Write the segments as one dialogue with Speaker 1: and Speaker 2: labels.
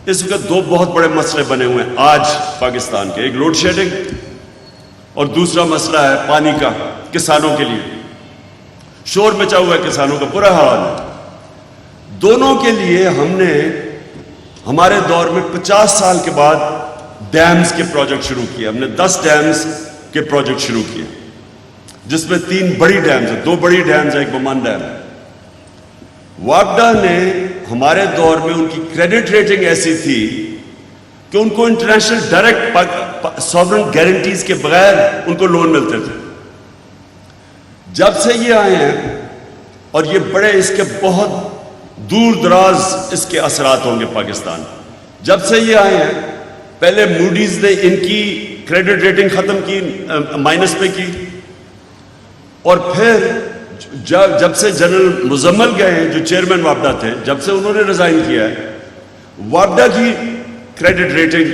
Speaker 1: اس وقت دو بہت بڑے مسئلے بنے ہوئے ہیں آج پاکستان کے، ایک لوڈ شیڈنگ اور دوسرا مسئلہ ہے پانی کا کسانوں کے لیے۔ شور مچا ہوا ہے کسانوں کا، برا حال ہے۔ دونوں کے لیے ہم نے ہمارے دور میں 50 سال کے بعد ڈیمز کے پروجیکٹ شروع کیے۔ ہم نے 10 ڈیمز کے پروجیکٹ شروع کیے، جس میں 3 بڑی ڈیمز ہیں، 2 بڑی ڈیمز ہیں، ایک بمان ڈیم۔ واگڈا نے ہمارے دور میں ان کی کریڈٹ ریٹنگ ایسی تھی کہ ان کو انٹرنیشنل ڈائریکٹ سوورن گارنٹیز کے بغیر ان کو لون ملتے تھے۔ جب سے یہ آئے ہیں، اور یہ بڑے اس کے بہت دور دراز اس کے اثرات ہوں گے پاکستان، جب سے یہ آئے ہیں، پہلے موڈیز نے ان کی کریڈٹ ریٹنگ ختم کی، مائنس پہ کی، اور پھر جب سے جنرل مزمل گئے ہیں جو چیئرمین واگڈا تھے، جب سے انہوں نے ریزائن کیا ہے، واگڈا کی کریڈٹ ریٹنگ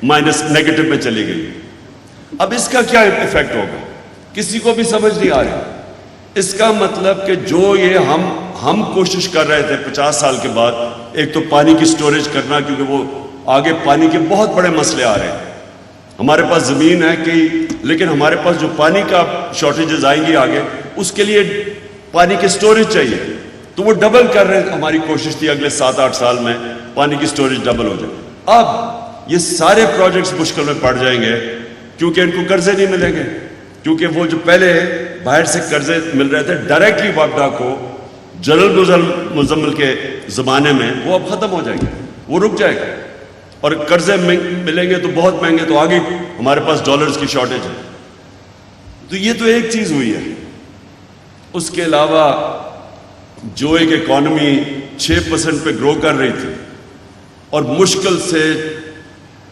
Speaker 1: مائنس نیگیٹو میں چلی گئی۔ اب اس کا کیا ایفیکٹ ہوگا کسی کو بھی سمجھ نہیں آ رہی۔ اس کا مطلب کہ جو یہ ہم کوشش کر رہے تھے 50 سال کے بعد، ایک تو پانی کی سٹوریج کرنا، کیونکہ وہ آگے پانی کے بہت بڑے مسئلے آ رہے ہیں۔ ہمارے پاس زمین ہے کہ لیکن ہمارے پاس جو پانی کا شارٹیجز آئیں گی آگے، اس کے لیے پانی کی سٹوریج چاہیے، تو وہ ڈبل کر رہے ہیں۔ ہماری کوشش تھی اگلے 7-8 سال میں پانی کی سٹوریج ڈبل ہو جائے۔ اب یہ سارے پروجیکٹس مشکل میں پڑ جائیں گے، کیونکہ ان کو قرضے نہیں ملیں گے، کیونکہ وہ جو پہلے باہر سے قرضے مل رہے تھے ڈائریکٹلی واگڈا کو جنرل مزمل کے زمانے میں، وہ اب ختم ہو جائیں گے، وہ رک جائے گا، اور قرضے ملیں گے تو بہت مہنگے، تو آگے ہمارے پاس ڈالرز کی شارٹیج ہے۔ تو یہ تو ایک چیز ہوئی ہے۔ اس کے علاوہ جو ایک اکانومی 6% پہ گرو کر رہی تھی، اور مشکل سے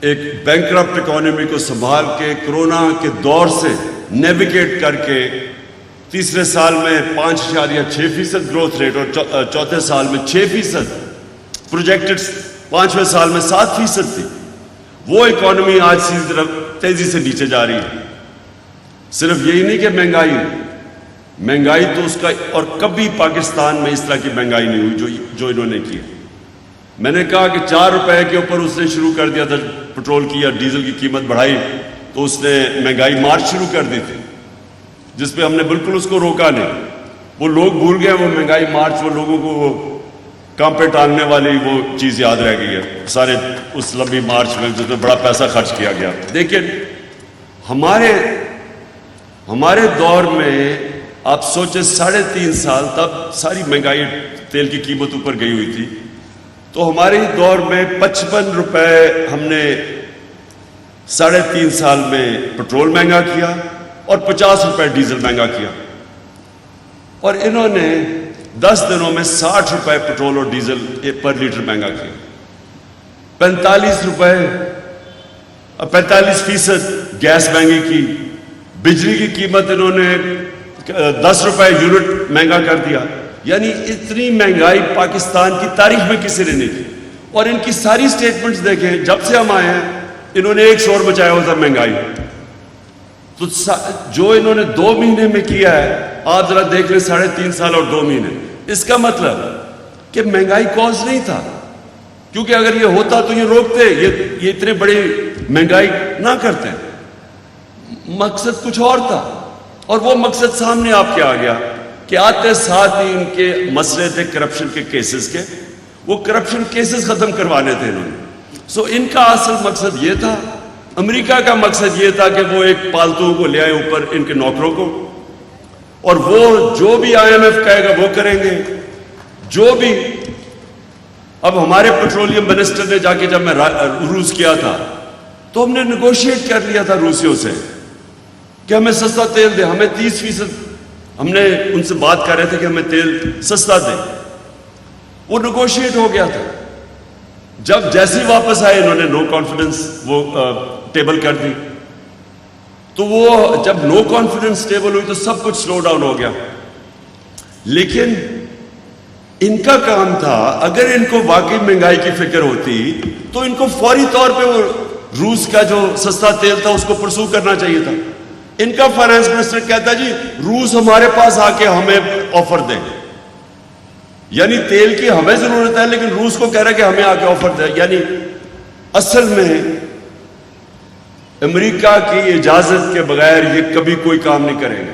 Speaker 1: ایک بینکرپٹ اکانومی کو سنبھال کے کرونا کے دور سے نیویگیٹ کر کے تیسرے سال میں 5.6% گروتھ ریٹ، اور چوتھے سال میں 6%، پروجیکٹڈ 5ویں سال میں 7% تھی، وہ اکانومی آج سیدھی طرف تیزی سے نیچے جا رہی ہے۔ صرف یہی نہیں کہ مہنگائی تو اس کا، اور کبھی پاکستان میں اس طرح کی مہنگائی نہیں ہوئی جو انہوں نے کی۔ میں نے کہا کہ 4 روپے کے اوپر اس نے شروع کر دیا تھا پٹرول کی یا ڈیزل کی قیمت بڑھائی، تو اس نے مہنگائی مارچ شروع کر دی تھی، جس پہ ہم نے بالکل اس کو روکا نہیں۔ وہ لوگ بھول گئے وہ مہنگائی مارچ، وہ لوگوں کو وہ کام پہ ٹانگنے والی وہ چیز یاد رہ گئی ہے سارے اس لمبی مارچ میں، جس میں بڑا پیسہ خرچ کیا گیا۔ لیکن ہمارے دور میں آپ سوچیں 3.5 سال تب ساری مہنگائی، تیل کی قیمت اوپر گئی ہوئی تھی، تو ہمارے دور میں 55 روپے ہم نے 3.5 سال میں پٹرول مہنگا کیا، اور 50 روپے ڈیزل مہنگا کیا، اور انہوں نے 10 دنوں میں 60 روپے پٹرول اور ڈیزل پر لیٹر مہنگا کیا۔ 45% گیس مہنگی کی، بجلی کی قیمت انہوں نے 10 روپے یونٹ مہنگا کر دیا۔ یعنی اتنی مہنگائی پاکستان کی تاریخ میں کسی نے نہیں کی۔ اور ان کی ساری سٹیٹمنٹس دیکھیں، جب سے ہم آئے ہیں انہوں نے ایک شور مچایا ہوا تھا مہنگائی، تو جو انہوں نے 2 مہینے میں کیا ہے آپ ذرا دیکھ لیں 3.5 سال اور 2 مہینے۔ اس کا مطلب کہ مہنگائی کوز نہیں تھا، کیونکہ اگر یہ ہوتا تو یہ روکتے، یہ اتنے بڑی مہنگائی نہ کرتے۔ مقصد کچھ اور تھا، اور وہ مقصد سامنے آپ کے آ گیا کہ آتے ساتھ ہی ان کے مسئلے تھے کرپشن کے کیسز کے، وہ کرپشن کیسز ختم کروانے تھے انہوں نے۔ ان کا اصل مقصد یہ تھا۔ امریکہ کا مقصد یہ تھا کہ وہ ایک پالتو کو لے آئے اوپر ان کے نوکروں کو، اور وہ جو بھی IMF کہے گا وہ کریں گے، جو بھی۔ اب ہمارے پیٹرولیم منسٹر نے جا کے، جب میں روس کیا تھا تو ہم نے نیگوشیٹ کر لیا تھا روسیوں سے کہ ہمیں سستا تیل دے، ہمیں 30%، ہم نے ان سے بات کر رہے تھے کہ ہمیں تیل سستا دے، وہ نیگوشیٹ ہو گیا تھا۔ جب جیسے ہی واپس آئے انہوں نے نو کانفیڈنس وہ ٹیبل کر دی، تو وہ جب نو کانفیڈنس ٹیبل ہوئی تو سب کچھ سلو ڈاؤن ہو گیا۔ لیکن ان کا کام تھا، اگر ان کو واقعی مہنگائی کی فکر ہوتی تو ان کو فوری طور پہ وہ روس کا جو سستا تیل تھا اس کو پرسو کرنا چاہیے تھا۔ ان کا فائنانس منسٹر کہتا جی روس ہمارے پاس آ کے ہمیں آفر دے، یعنی تیل کی ہمیں ضرورت ہے لیکن روس کو کہہ رہا ہے کہ ہمیں آ کے آفر دے، یعنی اصل میں امریکہ کی اجازت کے بغیر یہ کبھی کوئی کام نہیں کرے گا.